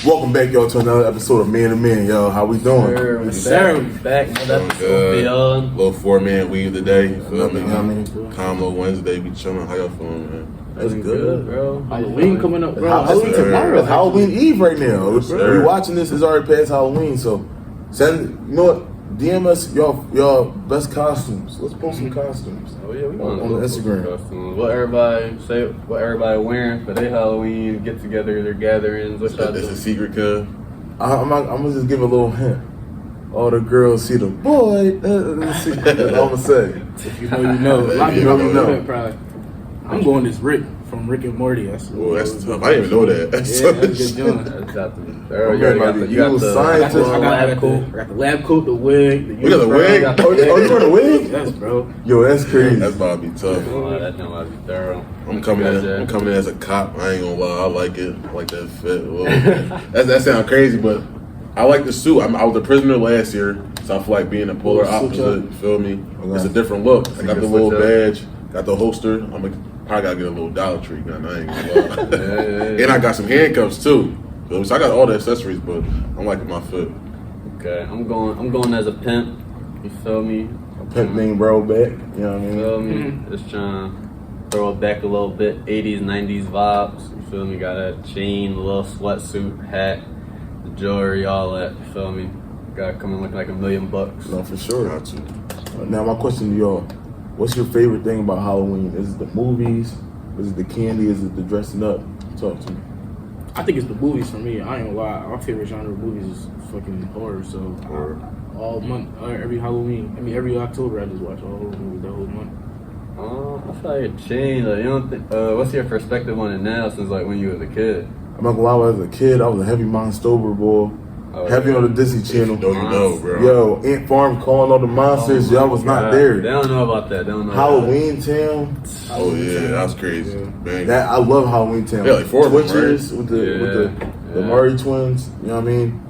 Welcome back, y'all, to another episode of Man to Man, y'all. How we doing? Sir, back. Little 4-man weave today. You feel me? Combo Wednesday, we chilling. How y'all feeling, man? That's good, bro. Halloween coming up, bro. Halloween tomorrow. It's Halloween Eve right now. Yes, We watching this. It's already past Halloween, so send. You know what? DM us y'all best costumes. Let's post some costumes. Oh yeah, we on Instagram. What everybody wearing for their Halloween get together, their gatherings. What y'all It's a doing? secret, cuz. I'm gonna just give a little hint. All the girls see the boy. That's all I'm gonna say. If you know, you know. A lot of people know that, probably. I'm going as Rick from Rick and Morty. That's tough. I didn't even know that. That's a good joint. That's got to be. You got the scientist. I got the lab coat, the wig. You got the wig? Oh, you wearing a wig? Yes, bro. Yo, that's crazy. That's about to be tough. That might be thorough. I'm coming in as a cop. I ain't gonna lie. I like it. I like that fit. That sounds crazy, but I like the suit. I was a prisoner last year, so I feel like being a polar opposite. You feel me? It's a different look. I got the little badge, got the holster. I gotta get a little Dollar Tree, man. I ain't gonna lie. And I got some handcuffs too. So I got all the accessories, but I'm liking my fit. Okay, I'm going as a pimp. You feel me? A pimp named bro back. You know what I mean? Feel me? Just trying to throw it back a little bit. 80s, 90s vibes. You feel me? Got a chain, a little sweatsuit, hat, the jewelry, all that. You feel me? Got to come in looking like $1 million. No, for sure. Got to. Now, my question to y'all: what's your favorite thing about Halloween? Is it the movies? Is it the candy? Is it the dressing up? Talk to me. I think it's the movies for me. I ain't gonna lie. Our favorite genre of movies is fucking horror. So all month, every Halloween, every October, I just watch all horror movies that whole month. I feel like it changed. Like, you don't think, what's your perspective on it now since like when you was a kid? I'm not gonna lie. When I was a kid, I was a heavy Monstober boy. Heavy on the Disney Channel. Don't you know, bro? Yo, Ant Farm calling all the monsters. Y'all was not there. They don't know about that. They don't know. Halloween Town. Oh yeah, that's crazy. Yeah. That I love Halloween Town. Yeah, like four of them, Twitchers right? with the Murray twins. You know what I mean?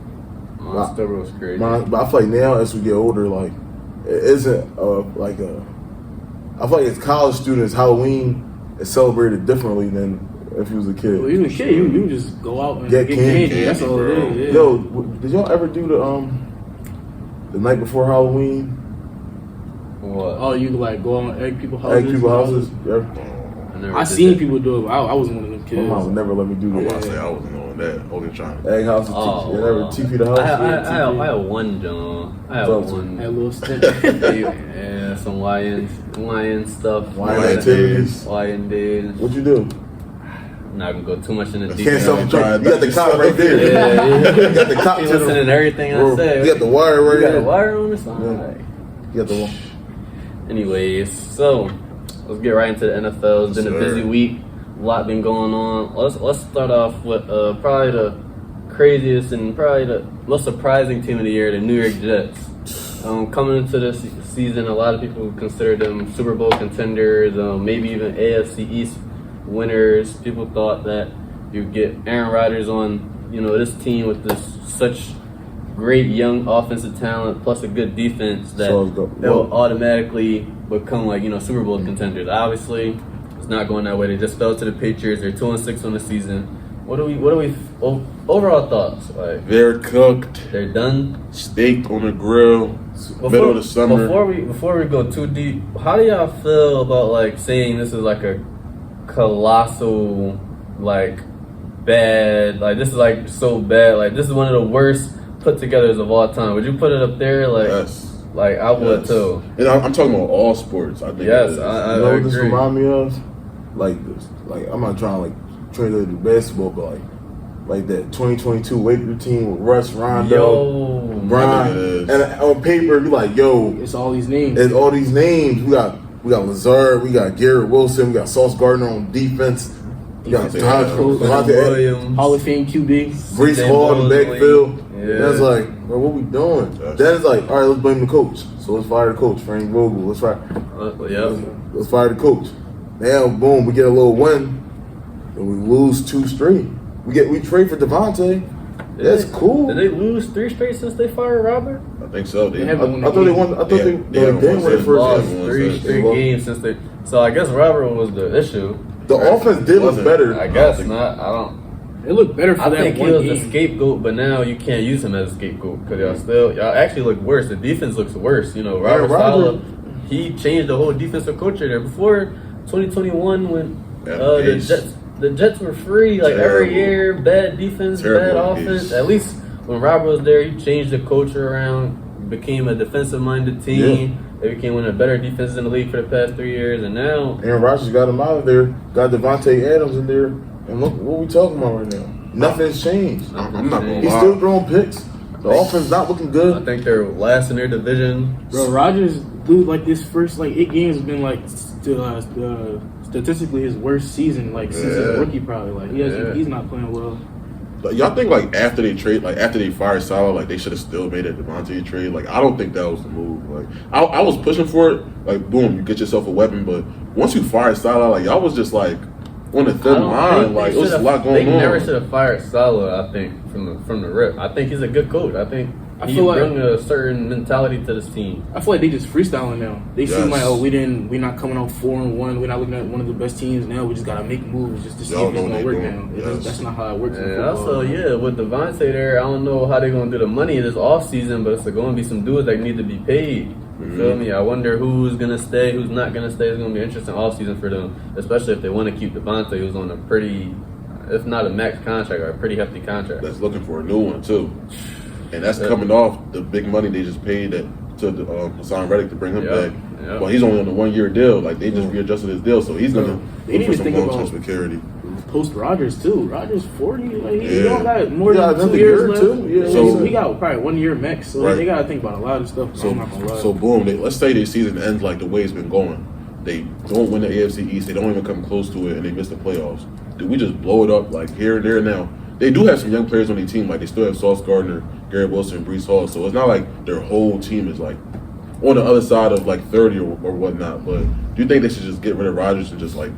Monster was crazy. But I feel like now as we get older, like it isn't like a. I feel like as college students, Halloween is celebrated differently than if you was a kid. Well, you was a kid, you just go out and Get get candy. candy. That's all it is. Yeah. Yo, did y'all ever do the night before Halloween? What? Oh, you like go on egg people's houses? Egg people houses? Yeah. I seen people do it, but I wasn't one of them My kids. mom would never let me do I'm that. about to say I wasn't on that. I wasn't trying to. Egg houses, TP the house. I had one, John. I had one. That little stint. Yeah, some lion stuff. Lion activities. Lion days. What you do? I'm not gonna go too much into Can't detail. self-drive. You got the cop right there. Yeah. You got the cop You to listening to everything I say. You got the wire right You got there. a wire on this side. Yeah. You got the one. Anyways, so let's get right into the NFL. It's been a busy week. A lot been going on. Let's start off with probably the craziest and probably the most surprising team of the year, the New York Jets. Coming into this season, a lot of people consider them Super Bowl contenders, maybe even AFC East winners. People thought that you'd get Aaron Rodgers on, this team with such great young offensive talent plus a good defense that they'll automatically become like Super Bowl contenders. Obviously, it's not going that way. They just fell to the Patriots. They're 2-6 on the season. What do we overall thoughts? Like They're cooked. They're done. Steak on the grill. Middle of the summer. Before we go too deep, how do y'all feel about like saying this is like a colossal bad, this is so bad, this is one of the worst put togethers of all time? Would you put it up there? Yes. I would too. And I'm talking about all sports. I think. Yes, I know what this remind me of? I'm not trying to translate to basketball, but like that 2022 Lakers team with Russ, Rondo, Bron, and on paper you like, yo, it's all these names. It's all these names. We got Lazard, we got Garrett Wilson, we got Sauce Gardner on defense. We got Williams, Hall of Fame QB, Brees Hall in the backfield. Yeah. That's like, bro, what we doing? That is like, all right, let's blame the coach. So let's fire the coach, Frank Vogel. Let's fire the coach. Now, boom, we get a little win, and we lose 2 straight. We trade for Devontae. That's cool. Did they lose 3 straight since they fired Robert? I think so. They haven't I thought they won. I thought they won the first lost game. 3 straight games since they. So I guess Robert was the issue. The offense did look better. I guess not. I don't. It looked better for I that think he one was game. the scapegoat, but now you can't use him as a scapegoat because y'all actually look worse. The defense looks worse. You know, Robert Saleh, he changed the whole defensive culture there. Before 2021, when the Jets were free, like every year, bad defense, bad offense. At least when Robert was there, he changed the culture around, became a defensive-minded team. Yeah. They became one of the better defenses in the league for the past 3 years, and now Aaron Rodgers got him out of there, got Devontae Adams in there, and look what we talking about right now. Nothing's changed. I'm not gonna He's lie. still throwing picks. The offense not looking good. I think they're last in their division. Bro, Rodgers, dude, like this first 8 games has been like statistically his worst season, like since his rookie probably. Like he's not playing well. Y'all think like after they fired Salah, like they should have still made a Devontae trade? Like I don't think that was the move. Like I was pushing for it. Like boom, you get yourself a weapon. But once you fired Salah, like y'all was just like on a thin line. Like it was a lot going on. They never should have fired Salah. I think from the rip. I think he's a good coach. I think he bring a certain mentality to this team. I feel like they just freestyling now. They seem like, we're not coming out 4-1. We're not looking at one of the best teams now. We just gotta make moves just to see if it's gonna work now. That's not how it works. And also, with Devontae there, I don't know how they're gonna do the money this off season, but it's going to be some dudes that need to be paid. You feel me? I wonder who's gonna stay, who's not gonna stay. It's gonna be an interesting off season for them, especially if they want to keep Devontae, who's on a pretty, if not a max contract, or a pretty hefty contract. That's looking for a new one too. And that's coming off the big money they just paid to Hassan Reddick to bring him back. Yep. Well, he's only on a 1-year deal. Like they just readjusted his deal, so he's gonna look for some long-term security. Post Rodgers too. Rodgers 40. Like he don't got more than 2 years left. Too. Yeah. So he got probably 1 year max. So they gotta think about a lot of stuff. So, I'm not gonna lie. So boom. Let's say their season ends like the way it's been going. They don't win the AFC East. They don't even come close to it, and they miss the playoffs. Do we just blow it up like here and there now? They do have some young players on their team. Like they still have Sauce Gardner, Garrett Wilson, and Breece Hall. So it's not like their whole team is like on the other side of like 30 or whatnot. But do you think they should just get rid of Rodgers and just like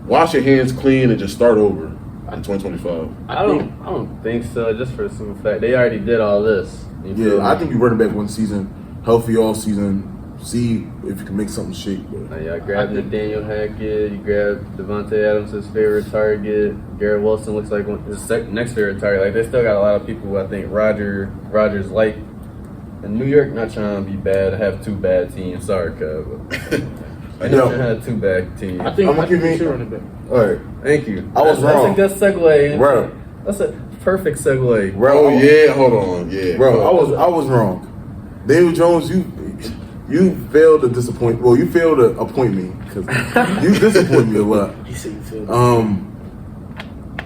wash your hands clean and just start over in 2025? I don't think so. Just for the simple fact they already did all this. I think you run it back one season, healthy all season. See if you can make something shake. Y'all grabbed Nathaniel Hackett. You grabbed Devontae Adams, his favorite target. Garrett Wilson looks like his next favorite target. Like they still got a lot of people who I think Rodgers like. And New York not trying to be bad. I have 2 bad teams. Sorry, Cub. I never had 2 bad teams. I think we should run it back. All right. Thank you. I was wrong. That's a good segue. Bro. That's a perfect segue. Bro, Hold on. Yeah. Bro, I was wrong. Daniel Jones, you failed to disappoint. Well, you failed to appoint me because you disappoint me a lot. He said you failed.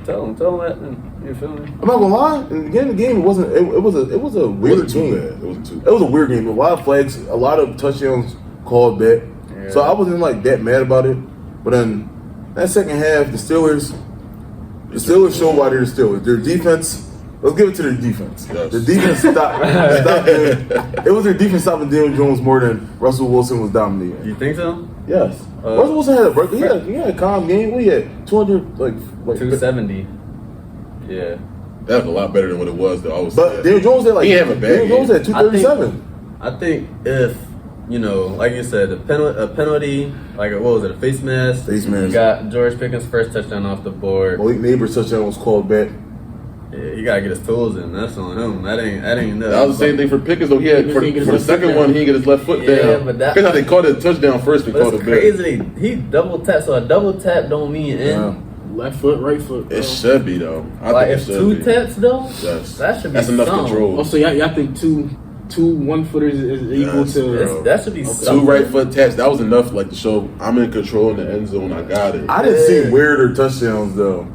Tell him that. You feel me? I'm not gonna lie. In the beginning of the game, it wasn't. It was a weird game. It wasn't too bad. It was a weird game. A lot of flags, a lot of touchdowns called back. Yeah. So I wasn't like that mad about it. But then that second half, the Steelers showed why they're Steelers. Their defense. Let's give it to their defense. Yes. The defense stopped it was their defense stopping Daniel Jones more than Russell Wilson was dominating. You think so? Yes. Russell Wilson had a break. He had a calm game. We had 200 like 270. Yeah. That's a lot better than what it was though. But Daniel Jones had he have a bad Daniel Jones had 237. I think if like you said, a penalty, like what was it, a face mask? Face mask. You got George Pickens' first touchdown off the board. Malik Neighbors' touchdown was called back. Yeah, he gotta get his toes in. That's on him. That ain't nothing. That was the same thing for Pickens though. He had for the second one, he didn't get his left foot down. But that, because they called it a touchdown first. They called it crazy. He double tap. So a double tap don't mean in. Left foot, right foot. Bro. It should be though. I think if 2 taps though, yes. that should be that's enough control. Oh, so y'all think two 1-footers is equal to that should be 2 right foot taps. That was enough, like to show I'm in control in the end zone. I got it. I didn't see weirder touchdowns though.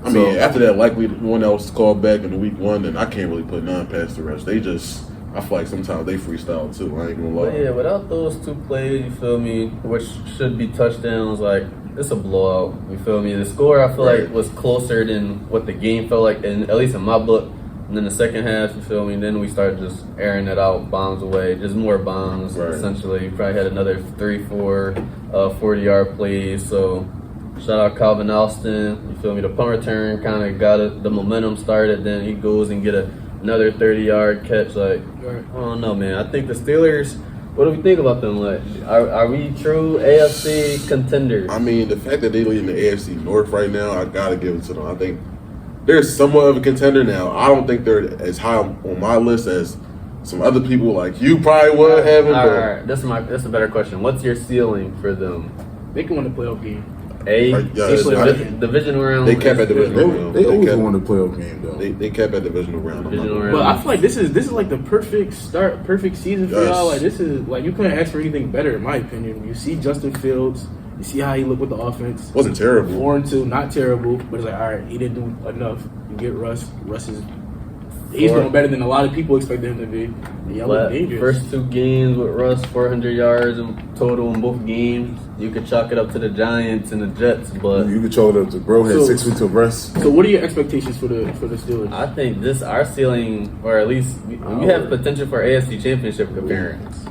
I mean, after that, like one that was called back in the week 1, then I can't really put none past the rest. I feel like sometimes they freestyle too. I ain't gonna lie. But yeah, without those 2 plays, you feel me, which should be touchdowns, like it's a blowout. You feel me? The score I feel like was closer than what the game felt like, and at least in my book. And then the second half, you feel me? And then we started just airing it out, bombs away, just more bombs. Essentially, we probably had another 3-4 40-yard plays. So shout out Calvin Alston. You feel me? The punt return kind of got the momentum started. Then he goes and get another 30-yard catch. Like, I don't know, man. I think the Steelers. What do we think about them? Like, are we true AFC contenders? I mean, the fact that they lead in the AFC North right now, I gotta give it to them. I think they're somewhat of a contender now. I don't think they're as high on my list as some other people like you probably would have them. All right, that's a better question. What's your ceiling for them? They can win the playoff game. Divisional round. They kept at divisional round. They always won the playoff game though. They kept at divisional round. But I feel like this is like the perfect start, perfect season for y'all. Like this is like you couldn't ask for anything better in my opinion. You see Justin Fields, you see how he looked with the offense. Wasn't terrible. 4-2, not terrible, but it's like all right, he didn't do enough. You get Russ. Russ is he's doing better than a lot of people expected him to be. Y'all look dangerous. First 2 games with Russ, 400 yards in total in both games. You could chalk it up to the Giants and the Jets, but you could chalk it up to bro had 6 weeks of rest. So what are your expectations for the Steelers? I think our ceiling, or at least we have potential for AFC Championship appearance.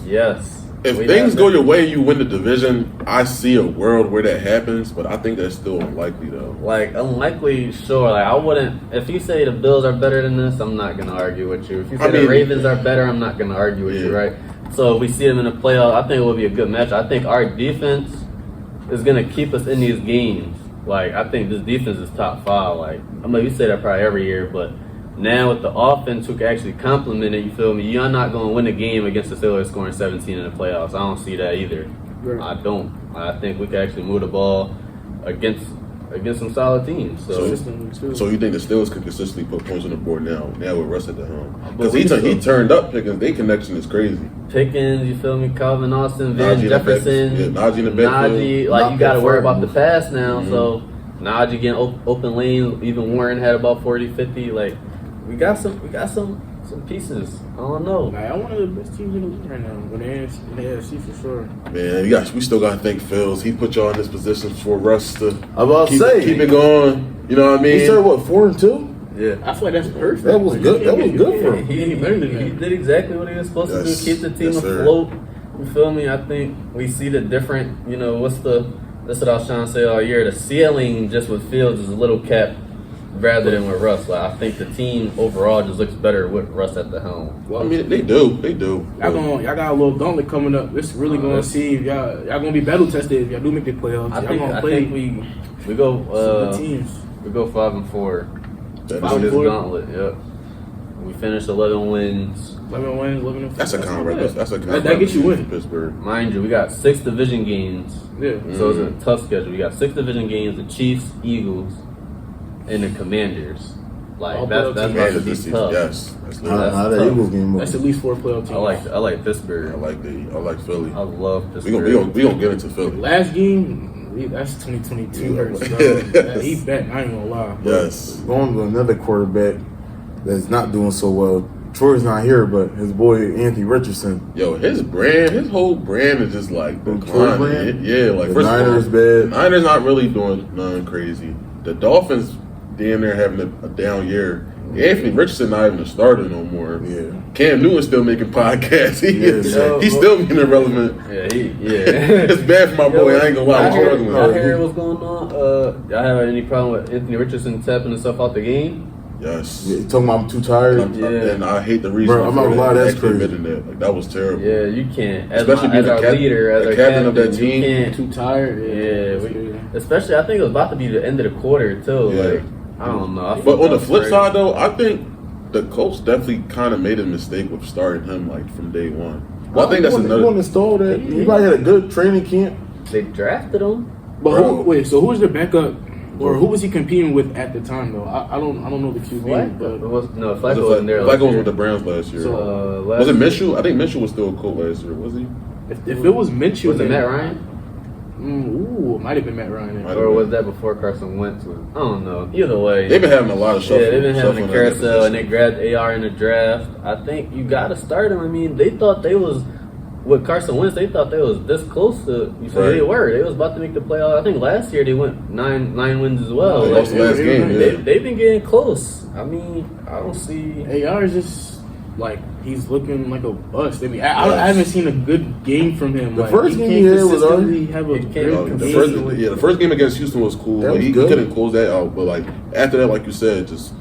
Yes. If things go your way and you win the division, I see a world where that happens, but I think that's still unlikely though. Like unlikely, sure. Like I wouldn't. If you say the Bills are better than this, I'm not gonna argue with you. If you say the Ravens are better, I'm not gonna argue with you, right? So if we see them in the playoff, I think it will be a good match. I think our defense is gonna keep us in these games. Like I think this defense is top 5. Like I mean, we say that probably every year, but now with the offense who can actually complement it, you feel me? You're not going to win a game against the Steelers scoring 17 in the playoffs. I don't see that either. Right. I don't. I think we can actually move the ball against some solid teams. So you think the Steelers could consistently put points on the board now with Russ at the helm? Because he turned up Pickens. Their connection is crazy. Pickens, you feel me? Calvin Austin, Van Jefferson, Najee in the backfield. Najee, like you got to worry about the pass now. Mm-hmm. So Najee getting open lanes. Even Warren had about 40, 50. Like we got some pieces. I don't know. I'm one of the best teams in the league right now. In the AFC for sure. Man, we still got to thank Phils. He put y'all in this position for Russ to keep it going. You know what I mean? He started 4-2. Yeah, I feel like that's perfect. That was good. That was good for him. He did exactly what he was supposed to do. Keep the team afloat. You feel me? I think we see the different. You know, that's what I was trying to say all year. The ceiling just with Fields is a little capped rather than with Russ. Like I think the team overall just looks better with Russ at the helm. Well, I mean, they do. Y'all got a little gauntlet coming up. This really gonna see if y'all gonna be battle tested if y'all do make the playoffs. I think we go teams. We go 5-4. This gauntlet. Yep. We finished 11 wins. 11 That's a conference. That gets you in Pittsburgh. Mind you, we got 6 division games. Yeah. So it's a tough schedule. We got 6 division games: the Chiefs, Eagles, and the Commanders. Like that's about to be tough. Yes, that's at least 4 playoff teams. I like Pittsburgh. I like Philly. I love Pittsburgh. We gonna get into Philly. Last game. That's 2022. He bet. I ain't gonna lie. Yes. Going to another quarterback that's not doing so well. Troy's not here, but his boy Anthony Richardson. Yo, his whole brand is just like brand? Yeah, like the Niners bad. Niners not really doing nothing crazy. The Dolphins damn near having a down year. Anthony Richardson not even a starter no more. Yeah. Cam Newton's still making podcasts. He's still being irrelevant. Yeah. It's bad for my boy. I ain't gonna lie. I hear what's going on. Y'all have any problem with Anthony Richardson tapping himself out the game? Yes. Yeah, talking about I'm too tired. And I hate the reason. Bro, I'm not gonna lie, that's crazy. That was terrible. Yeah, you can't. Especially being our leader, as our captain of that team. You can't. Too tired. Especially, I think it was about to be the end of the quarter too. Yeah. Like, I don't know. But on the flip side, though, I think the Colts definitely kind of made a mistake with starting him like from day one. Well, I think that's another. You want to install that? He probably had a good training camp. They drafted him. But so who was the backup, or who was he competing with at the time though? I don't know the QB. Flacco wasn't there. Flacco was with the Browns last year. So, was it Minshew? I think Minshew was still a Colt last year. Was he? If it was Minshew, was it Matt Ryan? It might have been Matt Ryan. Or was that before Carson Wentz? I don't know. Either way. They've been having a lot of shuffling. Yeah, they've been having a carousel, and they grabbed AR in the draft. I think you got to start him. I mean, they thought they was, with Carson Wentz, they thought they was this close to, they were. They was about to make the playoffs. I think last year they went 9 wins as well. They lost the last game. They've been getting close. I mean, I don't see. AR is just, like, he's looking like a bust. I mean, I haven't seen a good game from him. The first game he had was already the first game against Houston was cool, but he couldn't close that out. But like after that, like you said, just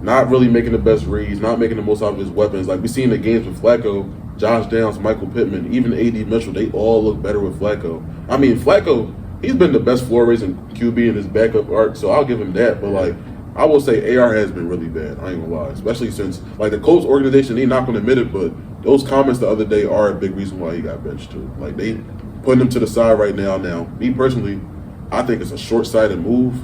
not really making the best reads, not making the most out of his weapons. Like we seen the games with Flacco, Josh Downs, Michael Pittman, even AD Mitchell, they all look better with Flacco. I mean, Flacco, he's been the best floor raising QB in his backup arc, so I'll give him that. But like I will say AR has been really bad. I ain't gonna lie, especially since like the Colts organization, they not gonna admit it, but those comments the other day are a big reason why he got benched too. Like they putting him to the side right now. Now, me personally, I think it's a short-sighted move,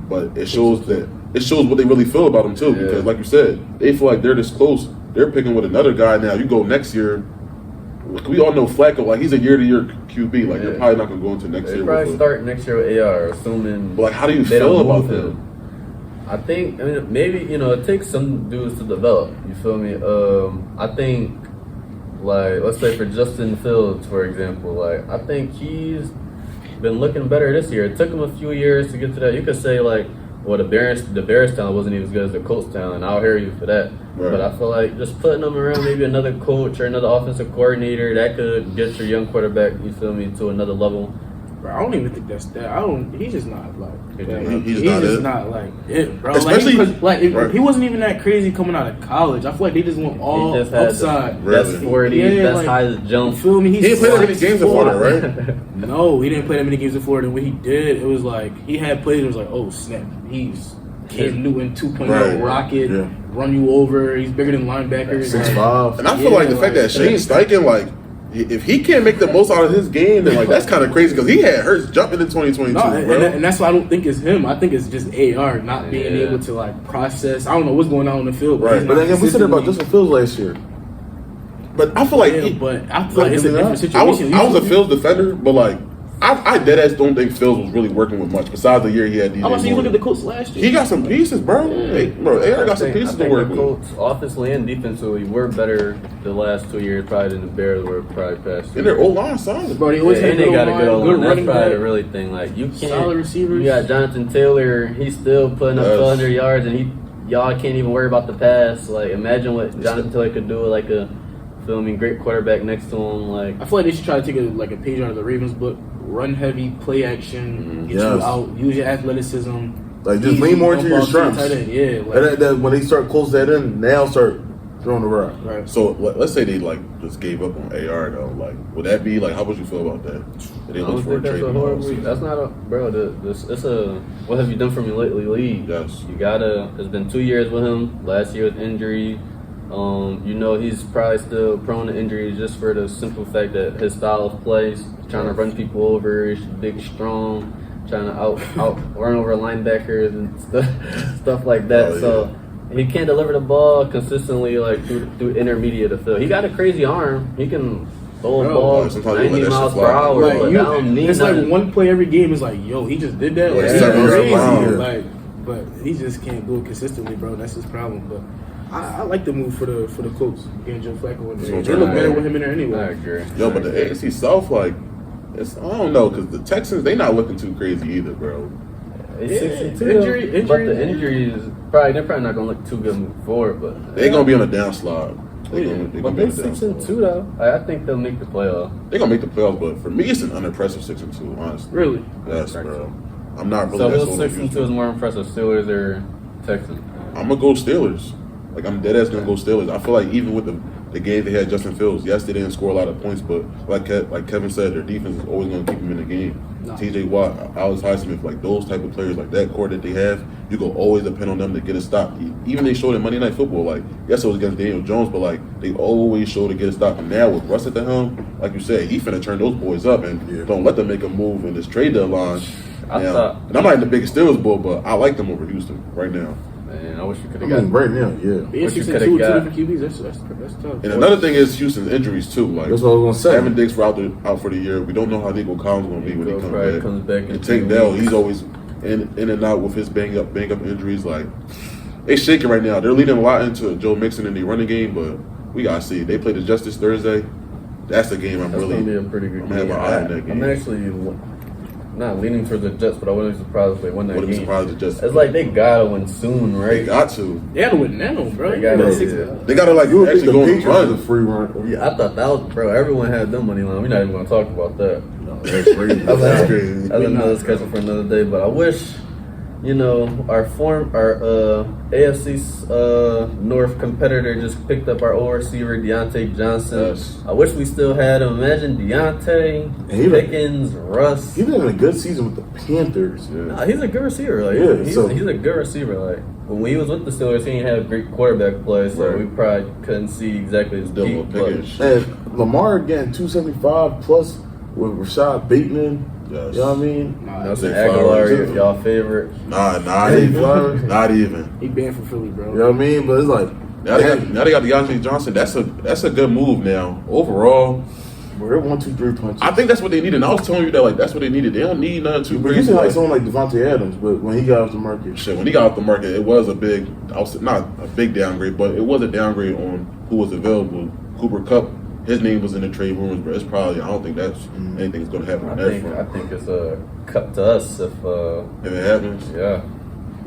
but it shows what they really feel about him too. Yeah. Because like you said, they feel like they're this close. They're picking with another guy now. You go next year. We all know Flacco, like he's a year-to-year QB. Like they're probably not gonna go into next year. They probably start next year with AR, assuming. But like, how do you they feel don't about move that? him. I mean, maybe it takes some dudes to develop. You feel me? I think, like, let's say for Justin Fields, for example, like I think he's been looking better this year. It took him a few years to get to that. You could say like, well, the Bears talent wasn't even as good as the Colts talent. I'll hear you for that. Right. But I feel like just putting them around maybe another coach or another offensive coordinator that could get your young quarterback, you feel me, to another level. Bro, I don't even think that's that. He's just not like. He's just not like it, bro. Especially he wasn't even that crazy coming out of college. I feel like they just want all upside. That's 40. That's like, high jump. You feel me? He didn't play that many games in Florida, right? No, he didn't play that many games in Florida. And when he did, it was like he had plays. It was like, oh snap, he's Cam Newton 2.0 rocket, run you over. He's bigger than linebackers. 6'5". And I feel like the fact that Shane Steichen, like, if he can't make the most out of his game, then like that's kind of crazy because he had Hurts jumping in 2022. No, bro. And that's why I don't think it's him. I think it's just AR not being able to like process. I don't know what's going on in the field. Right, but then we said about Justin Fields last year. But I feel like, I feel like it's a different situation. I was a Fields defender, but like I deadass don't think Fields was really working with much besides the year he had. I you look at the Colts last year. He got some pieces, bro. AR got some pieces to work with. The Colts, offensively and defensively, were better the last 2 years probably than the Bears were probably past. And their O-line solid, bro. They always and they got a good O-line. That's running probably back. the really thing. Like you can't. Solid receivers. You got Jonathan Taylor. He's still putting up 200 yards, and y'all can't even worry about the pass. Like imagine what Jonathan Taylor could do with like a great quarterback next to him. Like I feel like they should try to take a page out of the Ravens book. Run heavy, play action, get you out, use your athleticism. Like just lean more into your strengths. Yeah, like, and when they start close that in, now start throwing the rock. Right. So let's say they like just gave up on AR though. Like, would that be like? How would you feel about that? Did they look for a trade? That's not a bro. It's a what have you done for me lately league. Yes. You gotta. It's been 2 years with him. Last year with injury. He's probably still prone to injuries just for the simple fact that his style of play, trying to run people over, he's big, strong, trying to out run over linebackers and stuff like that. So he can't deliver the ball consistently like through intermediate of field. He got a crazy arm. He can throw a ball 90 miles per hour. It's like one play every game is like, yo, he just did that. Like, he's crazy. But he just can't do it consistently, bro. That's his problem. But I like the move for the Colts getting Joe Flacco in there. They look better with him in there anyway. I agree. Yo, but the AFC South, like, I don't know, because the Texans, they not looking too crazy either, bro. Injury, but the injuries they're probably not gonna look too good moving forward. But they're gonna be on a downslide. But they're 6-2 though. I think they'll make the playoff. They're gonna make the playoffs, but for me, it's an unimpressive 6-2. Honestly, really? Yes, bro. I'm not really. So who's 6-2 is more impressive, Steelers or Texans? I'm gonna go Steelers. Like, I'm dead ass gonna go Steelers. I feel like even with the game they had Justin Fields, yes, they didn't score a lot of points, but like Kevin said, their defense is always gonna keep them in the game. No. TJ Watt, Alex Highsmith, like those type of players, like that core that they have, you can always depend on them to get a stop. Even they showed in Monday Night Football, like, yes, it was against Daniel Jones, but like they always show to get a stop. And now with Russ at the helm, like you said, he finna turn those boys up and don't let them make a move in this trade deadline. And I'm not in the biggest Steelers bull, but I like them over Houston right now. Man, I wish we could have got right now, yeah. Two different QBs, that's tough. And another thing is Houston's injuries too. Like, that's what I was gonna say. Evan Diggs out for the year. We don't know how Nico Collins is gonna be when he comes back. And Tank Dell, he's always in and out with his bang up injuries. Like, they shaking right now. They're leading a lot into Joe Mixon in the running game, but we gotta see. They play the Justice Thursday. That's the game That's gonna be a pretty good game. I'm gonna have my eye on that game. I'm actually not leaning towards the Jets, but I wouldn't be surprised if they win that game. Surprised the Jets. It's like they gotta win soon, right? They got to. They gotta win now, bro. They gotta like actually go and run. A free run. Yeah, I thought that was, bro. Everyone had them money line. We're not even gonna talk about that. No, that's crazy. That's crazy. That's another discussion for another day. But I wish, our AFC North competitor just picked up our old receiver Deontay Johnson. Yes. I wish we still had him. Imagine Deontay, Pickens, Russ. He's been in a good season with the Panthers. Yeah. Nah, he's a good receiver. Like, he's a good receiver. Like when he was with the Steelers, he didn't have great quarterback play, so Right. we probably couldn't see exactly his Double peak. But Pickens. And Lamar getting 275 plus with Rashad Bateman. Yes. You know what I mean? Nelson Zay Aguilar, Flowers. y'all favorite. Nah, Zay Flowers. not even. He banned for Philly, bro. You know what I mean? But it's like, Now they got DeAndre Johnson. That's a good move now. Overall, we're 1, 2, 3 punches. I think that's what they needed. And I was telling you that that's what they needed. They don't need nothing too But you crazy. see like someone like Devontae Adams, but when he got off the market, Shit, when he got off the market, it was a big, not a big downgrade, but it was a downgrade on who was available. Cooper Kupp, his name was in the trade rumors, but it's probably, I don't think that's anything's going to happen on that I front. think it's a cut to us if If it happens, yeah.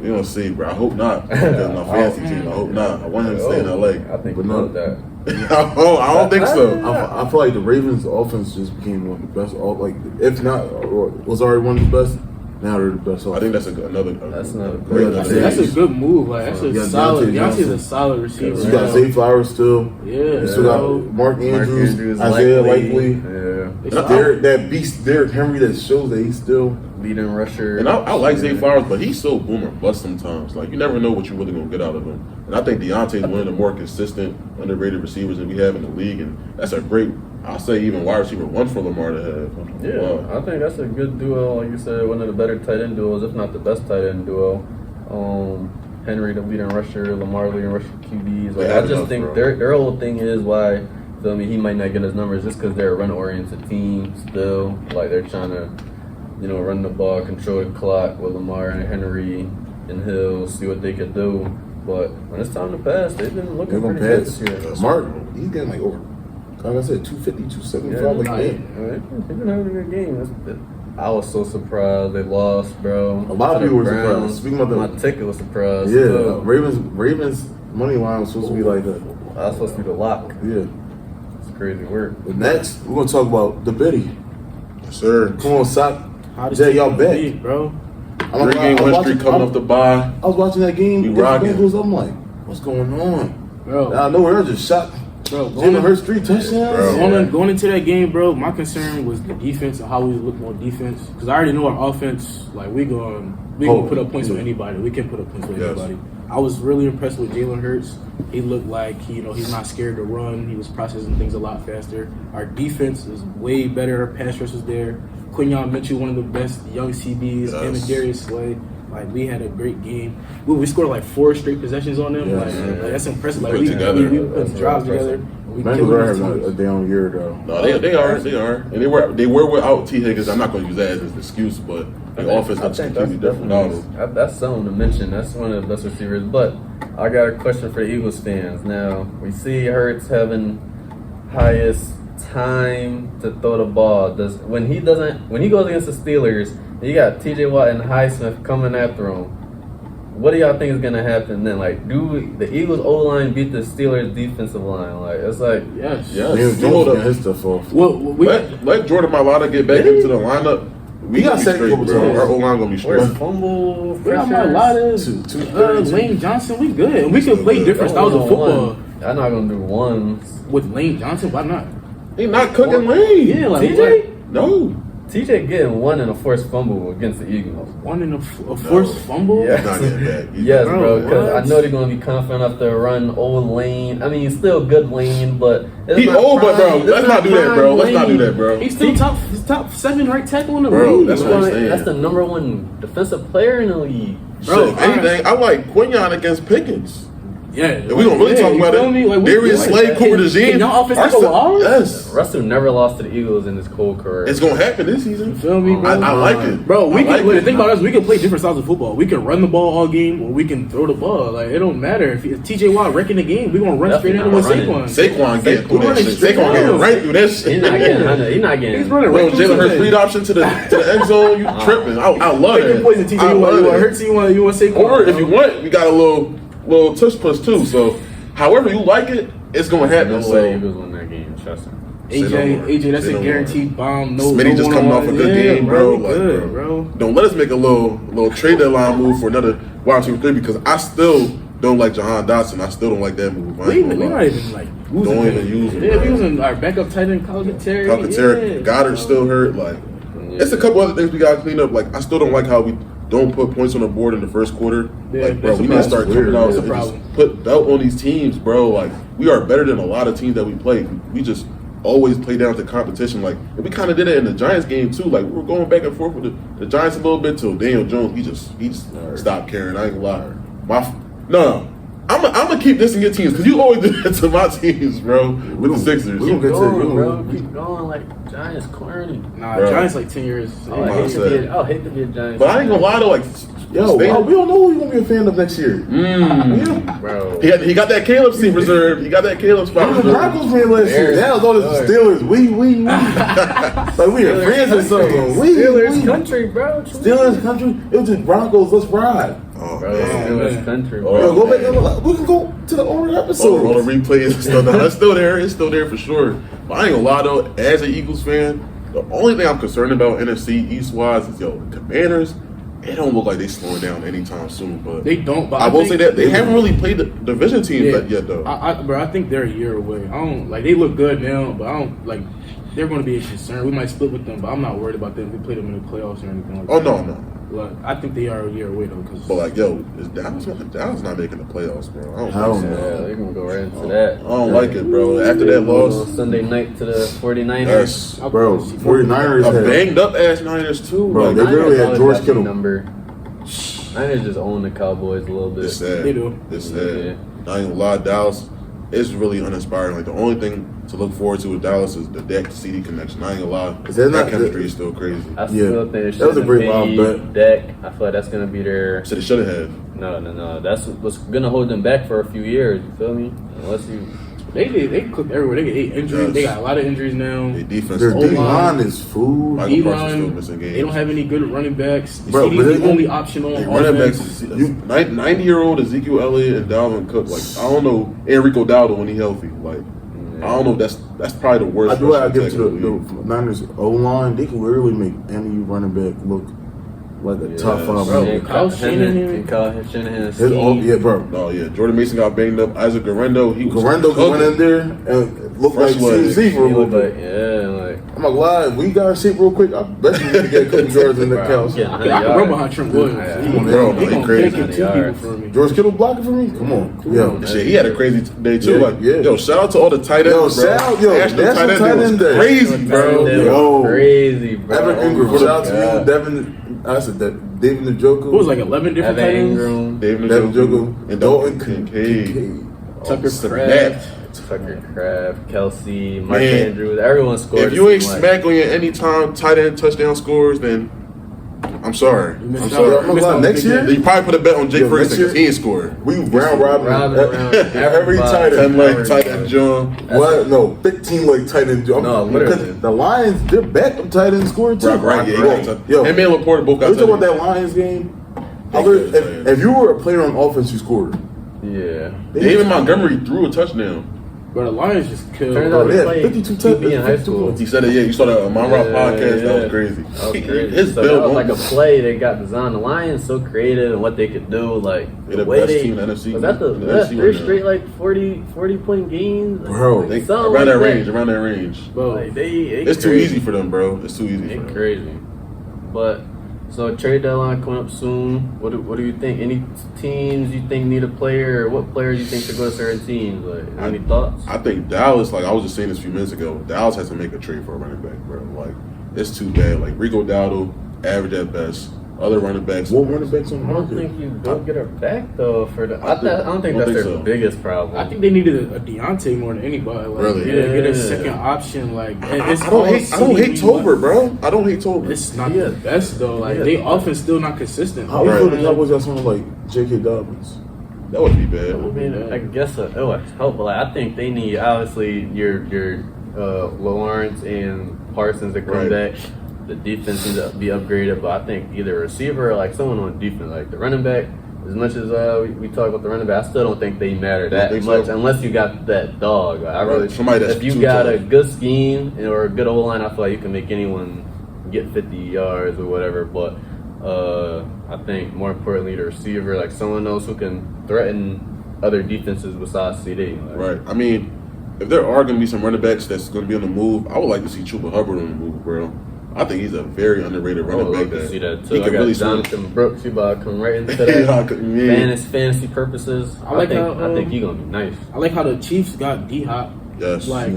we don't see, bro. I hope not. Because my fantasy team, I hope not. I want him to stay in LA. I think But we no. know that. I don't think so. I feel like the Ravens' offense just became one of the best. Like, if not, or was already one of the best. Now they're the best. I think that's another great That's a good move. Like that's a Yeah, solid. Deontay Deontay's Johnson. a solid receiver. You got Zay Flowers still. Yeah, You still got Mark Andrews, Mark Isaiah Likely. Yeah. That beast, Derrick Henry, that shows that he's still. Leading rusher. And I like Zay Flowers, but he's so boomer bust sometimes. Like, you never know what you're really going to get out of him. And I think Deontay's one of the more consistent, underrated receivers that we have in the league. And that's a great, I'll say even wide receiver one for Lamar to have. Yeah, Wow. I think that's a good duo. Like you said, one of the better tight end duos, if not the best tight end duo. Henry, the leading rusher, Lamar, leading rusher QBs. Like, Yeah, I just enough, think bro. their whole thing is why, feel me, he might not get his numbers just because they're a run-oriented team still. Like, they're trying to, run the ball, control the clock with Lamar and Henry and Hill, see what they could do. But when it's time to pass, they've been looking They're pretty gonna good pass. this year. Mark, he's getting like over. Like I said, 250, 275 like that. They've been having a good game. I was so surprised they lost, bro. A lot of To the people were Browns. surprised. Speaking about my ticket was surprised. Yeah, too. Ravens money line was supposed to be like that. I was supposed to be the lock. Yeah. It's crazy work. But next, we're gonna talk about the Biddy. Yes, sir. Come on, Sock. How does Jay, y'all team bet. beat, bro? Three-game win streak coming off the bye. I was watching that game. We against the rocking. Bengals. I'm like, what's going on? Bro, I know we're just shot. bro, Jalen Hurts 3 touchdowns. Bro. Going into that game, bro, my concern was the defense and how we look more defense. Because I already know our offense, like, we gonna put up points on anybody. We can put up points on Yes. anybody. I was really impressed with Jalen Hurts. He looked like he's not scared to run. He was processing things a lot faster. Our defense is way better. Our pass rush was there. Quinyon Mitchell, one of the best young CBs, Yes. him and Darius Slay. Like, we had a great game. We scored like 4 straight possessions on them. Yes. Like, that's impressive. We Like, put we together. put That's drives very together. We Bengals killed are these having teams. a down year though. No, they are, and they were without T Higgins. I'm not going to use that as an excuse, but the offense looks completely different now. That's something to mention. That's one of the best receivers. But I got a question for Eagles fans. Now we see Hurts having highest time to throw the ball. When he goes against the Steelers, you got T.J. Watt and Highsmith coming after him. What do y'all think is gonna happen then? Like, do the Eagles O line beat the Steelers defensive line? Like, it's like Yes. Daniel Jones getting his stuff off. Well, we Let Jordan Mailata get back into the lineup. We got got sacked a straight, couple bro. times. Our O line gonna be straight. where's fumble? we got a pressures? lot of 232. Lane Johnson. We good. And we can play good. different styles of football I'm not gonna do ones. with Lane Johnson. Why not? He not cooking Lane. Yeah, like TJ? No. TJ getting one in a forced fumble against the Eagles. one in a forced fumble. Yeah. He's not getting back. Yes, bro, because what? I know they're going to be confident enough to run old Lane. I mean, he's still good Lane, but it's He not old, but bro, prime- let's it's not do that, bro. prime Let's not do Lane. that, bro. He's still top 7 right tackle in the Bro, league. that's He's what I'm gonna- saying. That's the number one defensive player in the league. Bro, Shit, anything. I like Quinyon against Pickens. Yeah, If we gonna really talk you about feel it, me? Like, Darius like Slay, that. Cooper Can DeJean. y'all offense take over ours? Yes, Russell never lost to the Eagles in his whole career. it's gonna happen this season. You feel me, bro? I like it, Bro, we I can like look, it. think about us. We can play different styles of football. We can run the ball all game, or we can throw the ball. Like, it don't matter if T.J. Watt wrecking the game. We gonna run straight at him with Definitely Saquon. Saquon getting through that running shit. straight Saquon getting down. right through that shit. He's not getting. He's not getting. He's running Bro, right through Jalen Hurts something. read option to the end zone. You tripping? I love Make it. them poison T.J. I You want love it. Hurts? You want Saquon? Or if you want, we got a little tush push too. So, however you like it, it's gonna happen. No way So, Eagles win that game. Trust me. AJ, that's Say a no more. guaranteed bomb. No, Smitty no just coming off a one-on-one. good Yeah, game, bro. we Like, good, bro. Don't let us make a little trade deadline move for another wide receiver 3 because I still don't like Jahan Dotson. I still don't like that move. I We ain't gonna not lie. even like using Don't him. even use him, Yeah, bro. we using our backup tight end, Calcaterra. Calcaterra, Goddard still hurt. Like, it's a couple other things we gotta clean up. Like, I still don't like how we don't put points on the board in the first quarter, Yeah, like, bro, we need to start coming out and just put belt on these teams, bro. Like, we are better than a lot of teams that we play. We just always play down to competition. Like, and we kind of did it in the Giants game too. Like, we were going back and forth with the Giants a little bit till Daniel Jones. He just stopped caring. I ain't gonna lie. No. I'm gonna keep this in your teams because you always do that to my teams, bro. With the Sixers. Keep going, bro. Keep going. Like, Giants corny. Nah, bro. Giants like 10 years. I hate to be a Giants. But I ain't gonna lie though, like, yo, we don't know who you're gonna be a fan of next year. Bro. He got that Caleb seat reserved. He got that Caleb spot We were the reserved. Broncos fan last year. That was all the Steelers. We. Like, we are friends or something. Steelers country, bro. Steelers country. It was just Broncos. Let's ride. Oh, Bro, man. Steelers country, bro. Yo, go back. We can go to the older episode. All the replays and stuff. No, it's still there. It's still there for sure. But I ain't gonna lie though, as an Eagles fan, the only thing I'm concerned about NFC East wise is the Commanders. It don't look like they slowing down anytime soon. But they don't. But I will say that they haven't really played the division teams yet though. Bro, I think they're a year away. I don't like. They look good now, but I don't like. They're going to be a concern. We might split with them, but I'm not worried about them. If we play them in the playoffs or anything like that. No. Like, I think they are a year away though. But like, yo, is Dallas not making the playoffs, bro? I don't Hell think so. Yeah, they're going to go right into that. I don't like it, bro. After that loss, Sunday night to the 49ers. yes, Bro, 49ers a had banged up ass Niners too. Bro, Like, they really had Niners George always got Kittle. the number. Niners just own the Cowboys a little bit. it's sad. They do. It's sad. Yeah. I ain't gonna lie, Dallas is really uninspiring. Like the only thing to look forward to with Dallas is the Dak CD connection. I ain't gonna lie, that chemistry is still crazy. I still think it that was a great be wild bet. Dak. I feel like that's going to be their... So they should have had. No. That's what's going to hold them back for a few years. You feel me? Unless you... They cook everywhere. They get 8 injuries. Yes. They got a lot of injuries now. Their defense Their is D-line is food. Michael Parsons still D-line, missing games. they don't have any good running backs. Bro, CD's but the they- only option on Their running backs offense. is 90-year-old Ezekiel Elliott and Dalvin Cook. Like I don't know Enrico Dowdle when he healthy. Like I don't know. That's probably the worst. I do have to rushing give attack to in the the league. Niners O-line. They can literally make any running back look like a top 5 bro. running back. Kyle Shanahan. Kyle Shanahan. Yeah, bro. Oh yeah, Jordan Mason got banged up. Isaac Guerrero, he was Garendo went in there and looked like Fresh leg. CZ for a little bit. Like... I'm not lying. We got our shape real quick. I bet you we can get a couple yards in the couch. Yeah. I can run behind Trent Williams. Bro, He he gonna crazy. pick 2 people for me. George Kittle blocking for me? Come on. Yo. Shit, he had a crazy day too. Yeah, Like, yeah. yo, shout out to all the tight ends, bro. National National tight end Day. was crazy, bro. Yo. Crazy, bro. Evan Ingram. Oh, Shout out to God. you, Devin. I said that. David Njoku. What was like 11 different Evan tight ends? Ingram. David Devin Njoku Njoku. and Dalton Kincaid. Tucker Oh, Kraft. Tucker Kraft, Kelsey, Mike Man, Andrews. Everyone scored. If you ain't it seemed smack on your anytime tight end touchdown scores, then I'm sorry. You missed I'm out. sorry. I'm not lying. Next year, You probably put a bet on Jake Yo, Ferguson next year- because he ain't scored. we round robin around every tight end. 10 leg tight end John. What? No, 15 leg tight end. No, literally. Because the Lions, their backup tight end scored too. Brock Wright, yeah, he got touch- Yo, him and Laporta both got we talking about touchdowns. that Lions game. They good, If you were a player on offense, you scored. Yeah. David Montgomery threw a touchdown. Bro, the Lions just killed. Turns Bro, out They he had played 52 QB in high 52 school. points. He said it, yeah. You saw that on my Rock Yeah, podcast. That yeah. was crazy. That was crazy. His So build that was like a on- play they got designed. The Lions so creative and what they could do. Like They're the way best they team in the NFC. was that the in the that NFC three right now. straight like 40 point games. Like, Bro, They, something around that like range, around that range. Bro, Like, they It's too crazy. easy for them, bro. It's too easy They for them. crazy. But so trade deadline coming up soon. What do you think? Any teams you think need a player? Or what players you think should go to certain teams? Like any thoughts? I think Dallas, like I was just saying this a few minutes ago, Dallas has to make a trade for a running back, bro. Like, it's too bad. Like, Rico Dowdle, average at best. Other running backs. What running backs on the I don't market? think you go get her back though. For the I don't think I that's think their so. biggest problem. I think they needed a Deontay more than anybody. Like, Really? get a Yeah. second option. Like, I it's don't hate CDB, Tolbert, bro. I don't hate Tolbert. It's not Yeah. the best though. Like, Yeah. they offense still not consistent. How Right. would the Cowboys got someone like J.K. Dobbins? That would be bad. I mean, I guess it would help. But like, I think they need obviously your Lawrence and Parsons to come Right. back. The defense needs to be upgraded, but I think either a receiver or like someone on defense, like the running back. As much as we talk about the running back, I still don't think they matter that think much so. unless you got that dog. Like, I Right. really, Somebody that's if you too got tough. a good scheme or a good O line, I feel like you can make anyone get 50 yards or whatever. But I think more importantly, the receiver, like someone else who can threaten other defenses besides CD. Like, Right. I mean, if there are going to be some running backs that's going to be on the move, I would like to see Chuba Hubbard on the move, bro. I think he's a very underrated running back. I see that too. He I can got really Jonathan Brooks. He about to come right into that. Fantasy purposes. I think he's gonna be nice. I like how the Chiefs got D-Hop. Yes. Like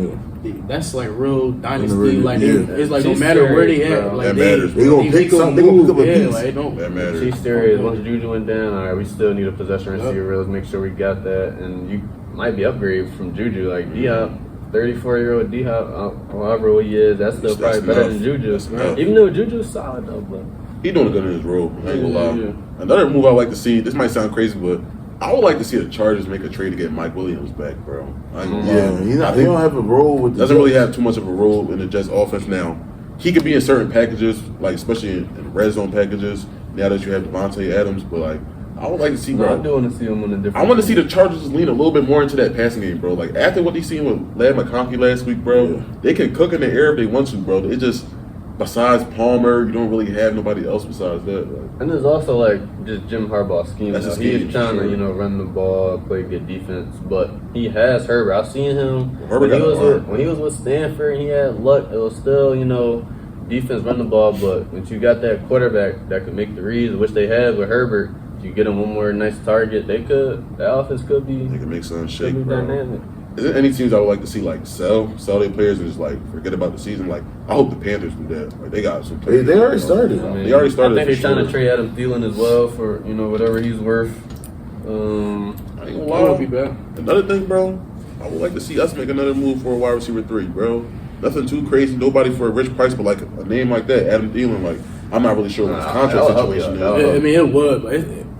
that's like real dynasty. Underrated, Like yeah. It's no matter where they at, bro. like That matters, They gonna pick something. They gonna pick up a piece. Like, don't. That matters. Chiefs theory is once Juju went down, all right, we still need a possession receiver. Let's make sure we got that. And you might be upgraded from Juju. Like D-Hop, 34-year-old D-Hop, however old he is, that's still probably better than Juju. Even though Juju's solid though, but He doing good in his role. I ain't gonna lie. Another move I like to see. This might sound crazy, but I would like to see the Chargers make a trade to get Mike Williams back, bro. I ain't gonna lie. He don't have a role with the doesn't Jets. really have too much of a role in the Jets offense now. He could be in certain packages, like especially in red zone packages. Now that you have Devontae Adams, but like I would like to see, bro. I do want to see him on a different. I want to see the Chargers lean a little bit more into that passing game, bro. Like after what they seen with Lad McConkey last week, bro, they can cook in the air if they want to, bro. It just besides Palmer, you don't really have nobody else besides that. Like, and there's also like just Jim Harbaugh's scheme. That's a scheme, He's trying sure. to run the ball, play good defense, but he has Herbert. I've seen him Herbert when he was with Stanford. And he had luck. It was still defense run the ball, but once you got that quarterback that could make the reads, which they have with Herbert, if you get him one more nice target, that offense could be. they can make something shake, Could be bro. dynamic. Is there any teams I would like to see like sell their players and just like forget about the season? Like I hope the Panthers do that. Like they got some players. They already started. I mean, They already started I think for they're trying to sure. trade Adam Thielen as well for whatever he's worth. I ain't gonna That would lie. be bad. Another thing, bro, I would like to see us make another move for a wide receiver 3, bro. Nothing too crazy, nobody for a rich price, but like a name like that, Adam Thielen, like I'm not really sure what his contract that would help situation you out. is. I mean, it would, but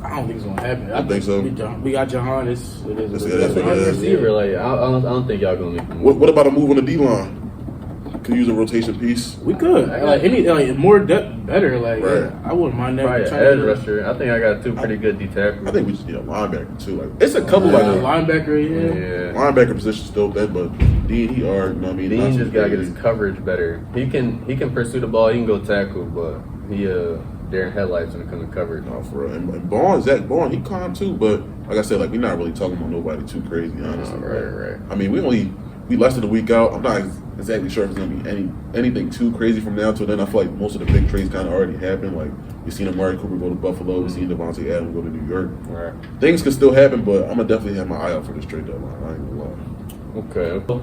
I don't think it's gonna happen. I think so. We got Jahan. It That's is. it, That's that's a it good is. receiver. Like I don't think y'all gonna make the move. What about a move on the D line? Could use a rotation piece. We could more depth, better. Like Right. I wouldn't mind that. Probably an Try to edge do it. rusher. I think I got two pretty good D tackles. I think we just need a linebacker too. Like it's a couple Like a like linebacker, Yeah. linebacker position still dead, but D and he are. You know what I mean? Dean Not just too gotta get crazy. his coverage better. He can pursue the ball. He can go tackle, but he Darren headlights when it comes to coverage. No, for real. And Bourne, Zach Bourne, he calm too, but like I said, like we're not really talking about nobody too crazy, honestly. Right. I mean, we less than a week out. I'm not exactly sure if it's gonna be anything too crazy from now till then. I feel like most of the big trades kind of already happened. Like we seen Amari Cooper go to Buffalo, we seen Devontae Adams go to New York. Right. Things could still happen, but I'm gonna definitely have my eye out for this trade deadline. I ain't gonna lie. Okay.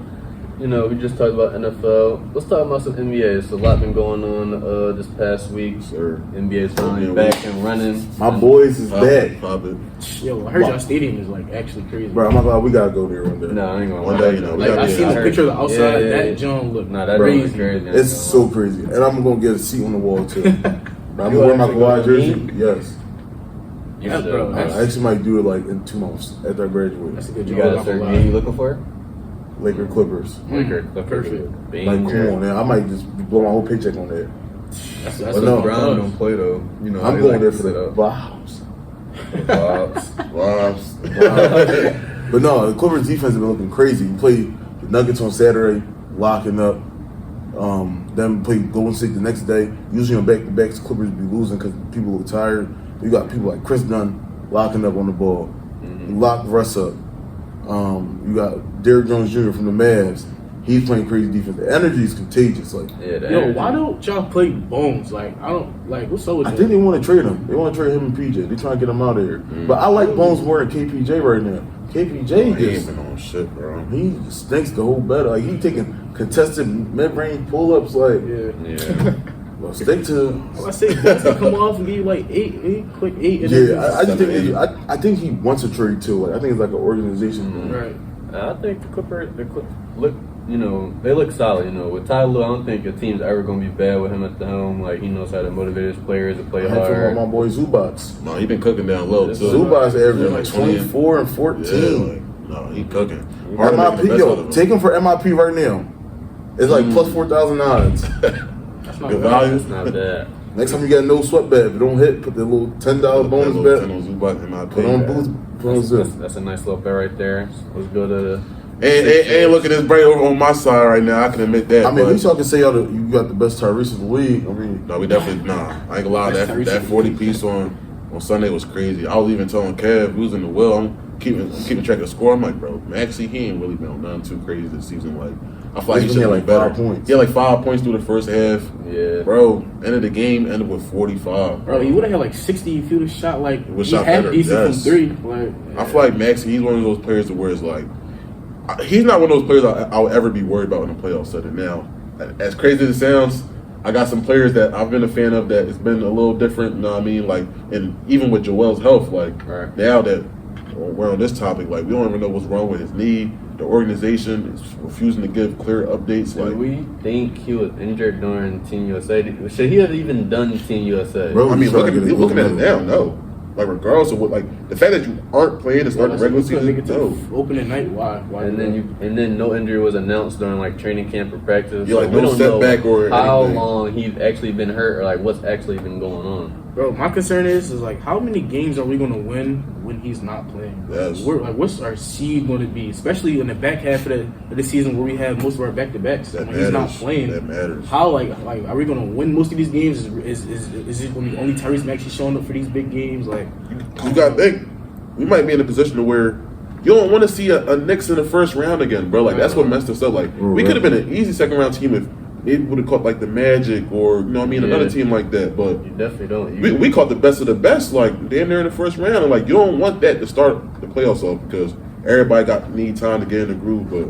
Well, we just talked about NFL. Let's talk about some NBA. There's a lot been going on this past week. Sir. NBA's finally back and running. My boys is back. Pop it. Yo, I heard y'all stadium is like actually crazy. Bro, I'm not gonna lie, we gotta go there one day. No, I ain't gonna One lie. day, we Like I gotta seen be the out. picture of the outside. Yeah. That John looked Nah, that Bro, is crazy. It's so crazy. And I'm gonna get a seat on the wall too. Bro, I'm gonna wear my Kawhi jersey. Yes. You Yeah, should, bro, I actually might do it like in 2 months after I graduate. That's a good You job. got a certain game you looking for? Laker Clippers. Laker. Perfect. Like, come on, man. I might just blow my whole paycheck on that. That's But no, Brown don't play though. I'm going there for the vibes. But no, the Clippers defense has been looking crazy. We played the Nuggets on Saturday, locking up. Then play Golden State the next day. Usually on back-to-backs, Clippers be losing because people look tired. You got people like Chris Dunn locking up on the ball. You lock Russ up. You got Derrick Jones Jr. from the Mavs. He's playing crazy defense. The energy is contagious. Like, Yo, why don't y'all play Bones? Like, I don't like. What's up with I that? think they want to trade him. They want to trade him and PJ. They're trying to get him out of here. But I like Bones more than KPJ right now. KPJ He ain't just been on shit, bro. he stinks the whole battle. Like he taking contested mid-range pull-ups. Like, Yeah. well, stick to. I say Bones can come off and give you like eight, quick 8. And then Yeah, I just think I think he wants a trade too. Like I think it's like an organization. thing. right. I think the Clippers look, they look solid. With Ty Lue, I don't think a team's ever going to be bad with him at the helm. Like, he knows how to motivate his players to play I had from hard. my boy Zubats. No, he been cooking down low too. Zubats averaging like like 20. 24 and 14. Yeah, like, no, he cooking. Hard to make the MIP, best out yo, of him. take him for MIP right now. It's like plus 4,000 odds. That's not Good bad. value. It's not bad. Next time you got no sweat bet. If it don't hit, put the little $10 bonus bet. Put on boost. Put on zip. That's a nice little bet right there. Let's go to the. And look at this break over on my side right now. I can admit that. I mean, at but least y'all can say you got the best Tyrese in the league. I mean, no, we definitely I ain't gonna lie. That 40 piece on Sunday was crazy. I was even telling Kev, we was in the well. keeping track of score. I'm like, bro, Maxey, he ain't really been on nothing too crazy this season. Like, I feel like he should have like 5 points. He had like 5 points through the first half. Yeah, bro. Ended the game, ended with 45. Bro, he would have had like 60 if he would have shot like it was shot better. Decent from 3. Like, I feel like Maxey, he's one of those players where it's like, he's not one of those players I would ever be worried about in a playoff setting. Now, as crazy as it sounds, I got some players that I've been a fan of that it's been a little different. You know what I mean? Like, and even with Joel's health, like now that we're on this topic, like we don't even know what's wrong with his knee. The organization is refusing to give clear updates. Do like, we think he was injured during Team USA? Should he have even done Team USA? Bro, I mean, looking at it now, no. Like, regardless of what, like the fact that you aren't playing and starting regular season, no. Opening night, why? And then no injury was announced during like training camp or practice. Yeah, like no setback or how anything. long he's actually been hurt or like what's actually been going on. Bro, my concern is like how many games are we gonna win when he's not playing? Yes. What's our seed going to be, especially in the back half of the season where we have most of our back-to-backs? That when matters. he's not playing, That matters. How like are we gonna win most of these games? Is it gonna be only Tyrese Maxey showing up for these big games? Like, you gotta think we might be in a position to where you don't want to see a Knicks in the first round again, bro. Like that's what messed us up. Like we could have been an easy second round team if it would have caught like the Magic or you know what I mean another team like that. But you definitely don't. We caught the best of the best like damn near in the first round, and like you don't want that to start the playoffs off because everybody need time to get in the groove. But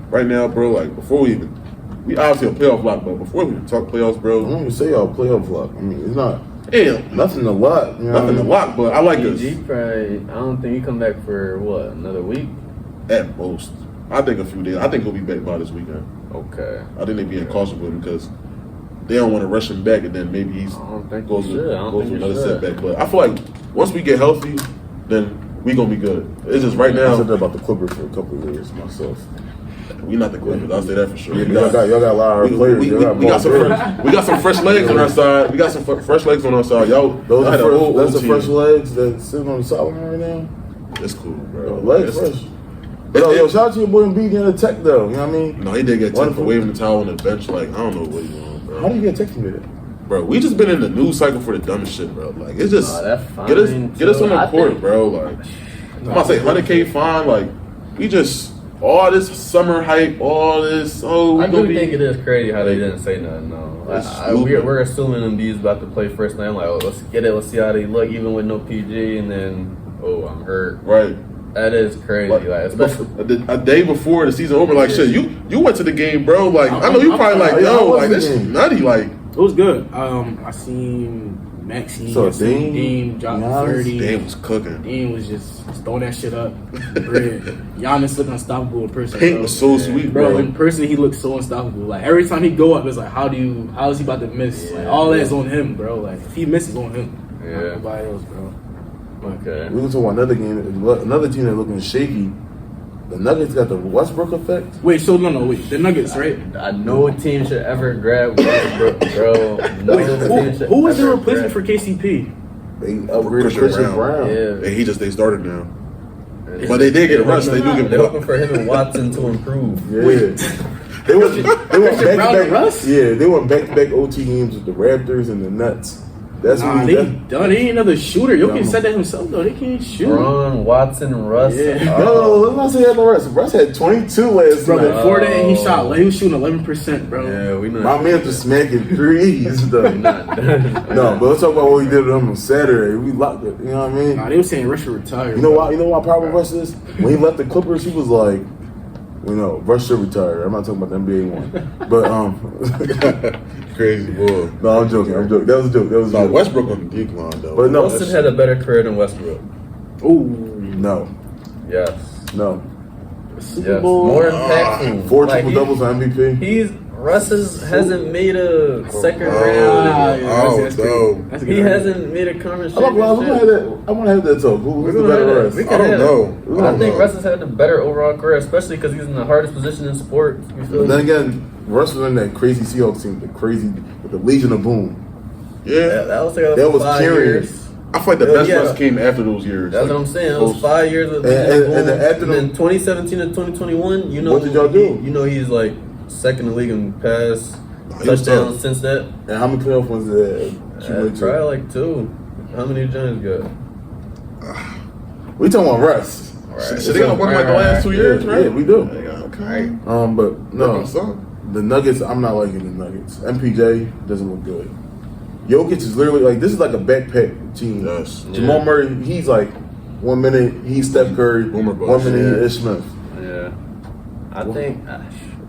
right now, bro, like before we obviously a playoff lock, but before we even talk playoffs, bro, I don't even say y'all playoff lock. I mean, it's not. Damn. Nothing to lock. You know Nothing to lock, but I like PG this. probably, I don't think he come back for what, another week? At most. I think a few days. I think he'll be back by this weekend. Okay. I think they're being cautious with him because they don't want to rush him back and then maybe he goes through another setback. But I feel like once we get healthy, then we going to be good. It's just right now. I said that about the Clippers for a couple of years myself. We not the Clippers. I'll say that for sure. Y'all got a lot of players. We got some fresh legs on our side. We got some fresh legs on our side. That's the fresh legs that's sitting on the sideline right now. It's cool, bro. Legs fresh. Yo, shout out to your boy Embiid in the tech though. You know what I mean? No, he did get tech for waving the towel on the bench. Like I don't know what he's doing, bro. How do you get tech from that? Bro, we just been in the news cycle for the dumbest shit, bro. Like it's just get us on the court, bro. Like I'm about to say 100K fine. Like we just all this summer hype, all this. Oh, I do think it is crazy how they didn't say nothing. No, we're assuming Embiid's about to play first night. I'm like, oh, let's get it. Let's see how they look, even with no PG, and then I'm hurt. Right. That is crazy. Like, especially a day before the season over. Like shit, you went to the game, bro. Like I know you probably like yo, like this is nutty. Like it was good. I seen Maxey, Dean dropped 30. Dean was cooking. Dean was just throwing that shit up. Giannis looked unstoppable in person. Pink was so sweet, bro. In person, he looked so unstoppable. Like every time he go up, it's like, how is he about to miss? Like all that's on him, bro. Like if he misses, on him. Yeah. Not nobody else, bro. Okay. We went to another game. Another team that's looking shaky. The Nuggets got the Westbrook effect. Wait, so wait. The Nuggets, right? No team should ever grab Westbrook, bro. Who was the replacement for KCP? They upgraded Christian Brown. Yeah. And they started now. But they did get rushed. They do get. They're hoping for him and Watson to improve. Yeah. They went back-to-back. Russ? Yeah, they went back-to-back OT games with the Raptors and the Nuts. That's they ain't another shooter. Jokic said that himself though. They can't shoot. Braun, Watson, Russ. Yeah. No, let's not say that no Russ. Russ had 22 last bro, night. Before that, he was shooting 11%, bro. Yeah, we know. My man was smacking threes though. No, but let's talk about what we did to him on Saturday. We locked it. You know what I mean? Nah, they were saying Russ should retire. You know why problem Russ is? When he left the Clippers, he was like, Russ should retire. I'm not talking about the NBA one. But crazy boy. No, I'm joking. That was a joke. Westbrook on the decline though. But no, Wilson had a better career than Westbrook. Ooh, no. Yes. No. Super Bowl. More impactful. 4 triple doubles on MVP. Russ hasn't made a second round. He hasn't made a conference championship. I want to have that talk. Who's the better Russ? I don't know. I think Russ has had a better overall career, especially because he's in the hardest position in sports. Then again, Russ was in that crazy Seahawks team, with the Legion of Boom. Yeah, that was 5 years. I feel like the best Russ came after those years. That's what I'm saying. It was 5 years of and then 2017 to 2021. What did y'all do? He's like second in the league in pass touchdowns since that. And how many playoff ones did probably like 2. How many Giants got? We talking about Russ. Right. So they got one like the last 2 years, right? Yeah, we do. Okay. But no, the Nuggets. I'm not liking the Nuggets. MPJ doesn't look good. Jokic is literally like this is like a backpack team. Yes. Jamal Murray, he's like 1 minute he's Steph Curry, Boomer 1 bust. minute he's Ish Smith. Yeah. I think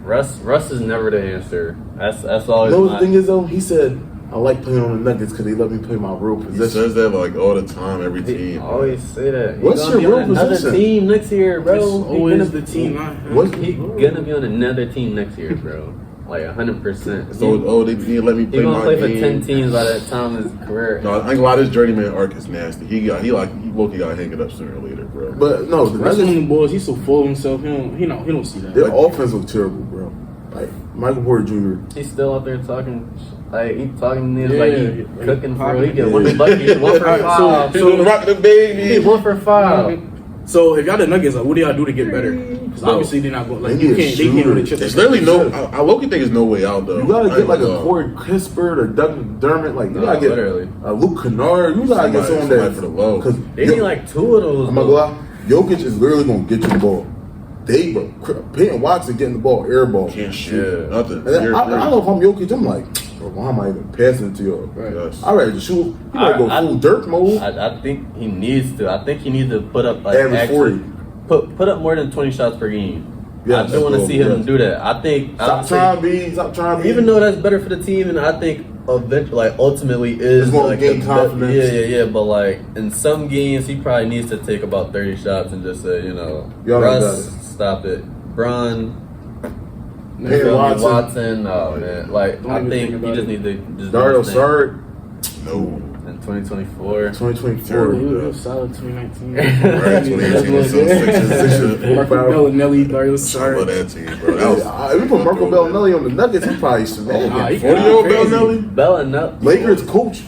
Russ is never the answer. That's always. You know what the thing is though? He said, I like playing on the Nuggets because they let me play my real He position. says that like all the time, every He team. always say that. What's He gonna your be on real another position? team next year, bro. It's He always gonna the team. He gonna be on another team next year, bro. Like 100%. So they need to let me play He gonna my play for game. 10 teams by that time in his career. No, I ain't gonna lie, this journeyman arc is nasty. He low-key got to hang it up sooner or later, bro. But no, the That's one of Nuggets, them boys. He's so full of himself. He don't see that. their offense look terrible, bro. Like Michael Porter Jr. He's still out there talking, like he talking niggas Yeah, like he like cooking for real. He get Yeah. one bucket, 1 for 5. He's doing rock the baby. He 1 for 5. So if y'all the Nuggets, like, what do y'all do to get better? Because obviously they're not going. Like They need a they can't shooter. win a chip. There's literally no. I low-key think there's no way out though. You gotta I get ain't like gonna a lie. Corey Kispert or Doug McDermott. Like you No, gotta get literally. Luke Kennard. You gotta get someone somebody that for the low. because They need like 2 of those. I'm not gonna lie. Jokic is literally gonna get you the ball. Peyton Watson getting the ball, air ball. Can't shoot nothing. And then You're- I know if I'm Jokic, I'm like, bro, why am I even passing it to you? Right. Yes. I ready to shoot. He might go full Dirk mode. I think he needs to. I think he needs to put up like Average 40. Put up more than 20 shots per game. Yeah, I do want to that's see him cool, do that. I think Stop honestly, trying to be. Stop trying to be. even though that's better for the team, and I think eventually, like ultimately is It's gonna like gain the confidence. Yeah. But like in some games, he probably needs to take about 30 shots and just say, Y'all Russ, got it. stop it. Bron, Peyton Watson, oh man, like Don't I even think think he about just it. needs to just do Dario his thing. Saric, No. In 2024. 2024. He was solid 2019. Right, 2018, so Marco Bellinelli, Dario I love Saric. that team, bro. That was, If you put Marco Bellinelli on the Nuggets, he probably smacking. Nah, he 40-year-old crazy. Bellinelli? Bellinelli. Lakers coach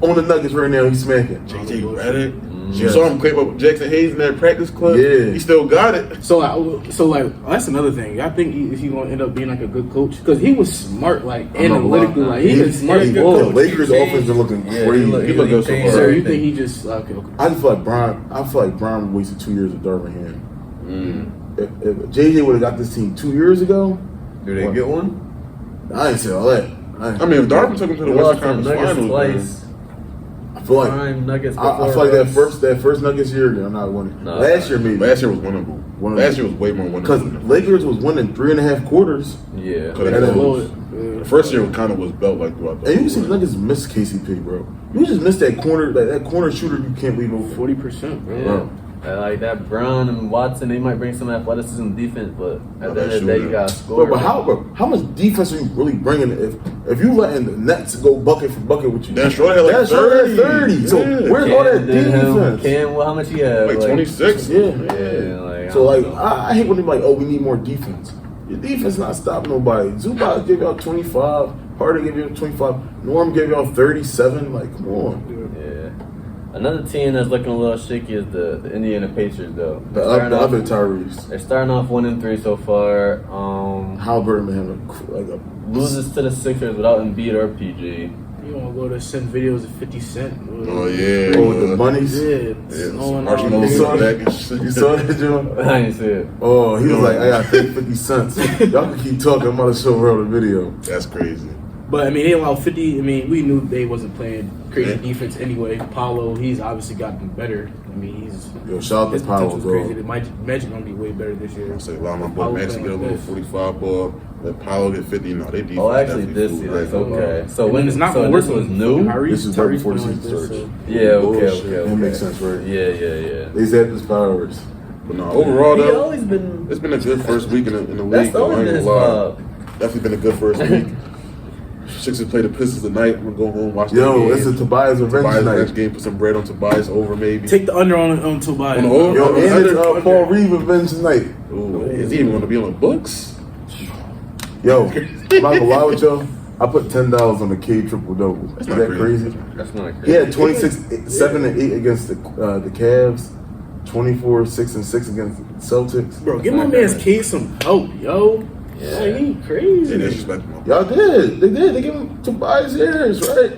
on the Nuggets right now. He's smacking. JJ Redick. You Yes. saw him claim up with Jackson Hayes in that practice club. Yeah. He still got it. So that's another thing. I think is he gonna end up being like a good coach? Because he was smart, like analytical, like he's a smart The good coach. Lakers offense been looking Yeah, crazy. he look good so far. So you think he just okay? I just feel like Brian wasted 2 years of Darvin Mm. If JJ would have got this team 2 years ago, Do they get one? I ain't say all that. I mean, if Darvin took him to the He lost Western to Conference Nuggets Finals, man. twice. I feel like Prime Nuggets. I feel like that first Nuggets year, they're not winning. No. Last year maybe. Last year was winnable. Last year was way more Because winnable. Lakers was winning 3.5 quarters. Yeah. Could And have then- closed. The first year kind of was belt like throughout the And you whole can see the year. Nuggets miss KCP, bro. You just missed that corner, that corner shooter you can't leave open. 40%, bro. Yeah. Like that, Brown and Watson, they might bring some athleticism and defense, but at the end of the day, you gotta score. Bro, but how much defense are you really bringing if you letting the Nets go bucket for bucket with you? Dan Schroeder had like Dan Schroeder had 30. So Yeah. where's all that defense? Cam, how much he had? Like 26. Yeah. Yeah, like, So I like don't know. I hate when they're like, oh, we need more defense. Your defense not stopping nobody. Zubac gave y'all 25. Harden gave y'all 25. Norm gave y'all 37. Like, come on. Yeah. Another team that's looking a little shaky is the Indiana Pacers, though. The other Tyrese. They're starting off 1-3 so far. Halliburton been having like a Loses to the Sixers without Embiid or PG. You want to go to send videos of 50 Cent? Oh, yeah. oh with the bunnies. Yeah, Yeah, snowing marching all on You day. saw the that? back and shit. You saw that, John? I didn't see it. Oh, he was like, I got 50 cents. Y'all can keep talking. I'm about to show her the video. That's crazy. But I mean, they allowed 50. I mean, we knew they wasn't playing crazy defense anyway. Paulo, he's obviously gotten better. I mean, Yo, shout out his to Powell, potential's bro. crazy. The Magic gonna be way better this year. I say, allow my boy Paulo Max to playing get a like little this. 45 ball. Let Paulo get 50. No, they defense. Oh, I actually definitely did see fooled this. right now. Okay. So And when it's not so gonna this work was when new? Tyrese- This is right Tyrese before the playing season like this, starts. Yeah, okay. That makes sense, right? Yeah. They said this powers. But no, overall, He though, always been. it's been a good first week in the league. That's though, I always ain't been gonna his lie. vibe. Definitely been a good first week. Sixers play the Pistons tonight. I'm gonna go home watch Yo, that it's a game. Tobias revenge Tobias night. next game. Put some bread on Tobias over maybe. Take the under on Tobias. On the over? Yo, and it's Under. Paul Reed revenge night. Ooh, is he even gonna be on the books? Yo, I'm not gonna lie with y'all. I put $10 on the K triple double. Is not that crazy. crazy? That's not He crazy. had 26, 7 and 8 against the Cavs, 24, 6 and 6 against the Celtics. Bro, give my man's kid some help, yo. Yeah. Like, he Yeah, crazy. disrespectful. Y'all did. They did. They gave him Tobias Harris, right?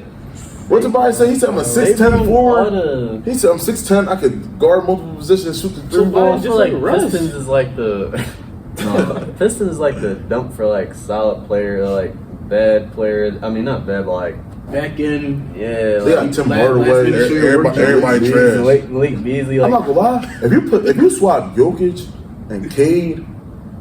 What Tobias say? He said I'm a 6'10" all forward. the- He said I'm 6'10". I could guard multiple positions, shoot the three I ball. feel like Russ. Pistons is like the Pistons is like the dump for like solid player, like bad players. I mean, not bad, but like Back in. yeah, They got like Tim last Hardaway. minute shooter, Everybody trash. Malik Beasley. I'm Like not gonna lie. If you swap Jokic and Cade,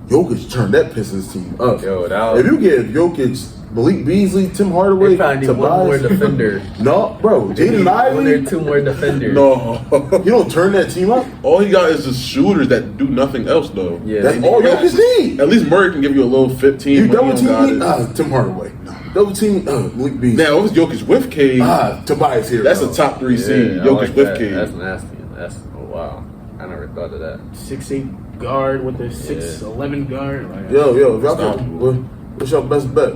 Jokic turned that Pistons team up. yo, that was, If you give Jokic, Malik Beasley, Tim Hardaway, they probably need one more Tobias, defender. no, bro, Jaden There are Ivey, two more defenders. No. you don't turn that team up. All he got is just shooters that do nothing else, though. Yeah, That's they all need- Jokic need. At least Murray can give you a little 15. You when double he don't team got it. Tim Hardaway. Double team Malik Beasley. Now, if it's Jokic with Cade, Tobias here. that's bro. a top 3 seed. Yeah, I Jokic like with that. Cade. That's nasty. That's wow. I never thought of that. 6'8" guard with a 6'11" guard. Like, Yo, if y'all Stop. can, what's your best bet?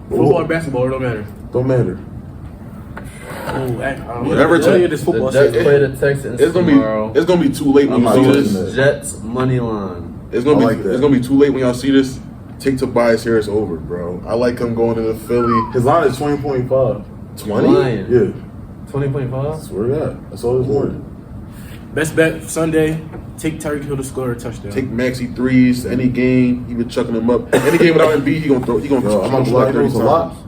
football or basketball, it don't matter. Don't matter. Whatever Earlier team- this football The Jets season. play the Texans It's gonna tomorrow. be too late when I'm you not see watching this. that. Jets money line. It's gonna I be like that. it's gonna be too late when y'all see this. Take Tobias Harris over, bro. I like him going to the Philly. His line is 20.5. 20? Lion. Yeah, 20.5. swear to God. That's all this morning. Best bet Sunday. Take Tyreek Hill to score a touchdown. Take maxi threes any game. He been chucking them up. Any game without Embiid, he gonna throw. He gonna Yo, I'm not shoot gonna lie, like there 30 was a lot. times.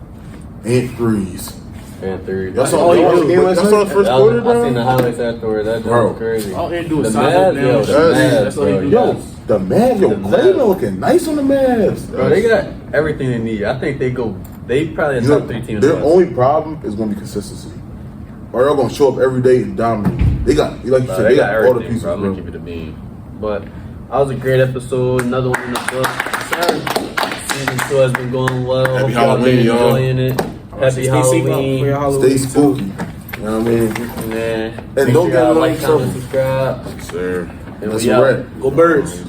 And threes. And three. That's I all he Y'all do. watch the game last That's night? all the first I quarter, seen the bro. highlights afterward. That Bro. was crazy. All they do is The size up Mavs, now. yo, the That's all they Mavs, do. Yo, the Mavs, The Clay been Mavs. looking nice on the Mavs. Bro, they got everything they need. I think they probably a You know, top 3 team. in their the West. only problem is going to be consistency. Or y'all going to show up every day and dominate. They got, like you Bro, said, they got all the everything, pieces, bro. I'm gonna bro. keep it a beam. But that was a great episode. Another one in the book. Season 2 has been going well. Happy Hope y'all been Halloween, y'all. enjoying it. Happy Stay safe out for Halloween. your Halloween Stay too. spooky. You know what I mean? Man. And Make don't sure get y'all in like, trouble. comment, subscribe. Sir. And That's we a out. wrap. Go Birds.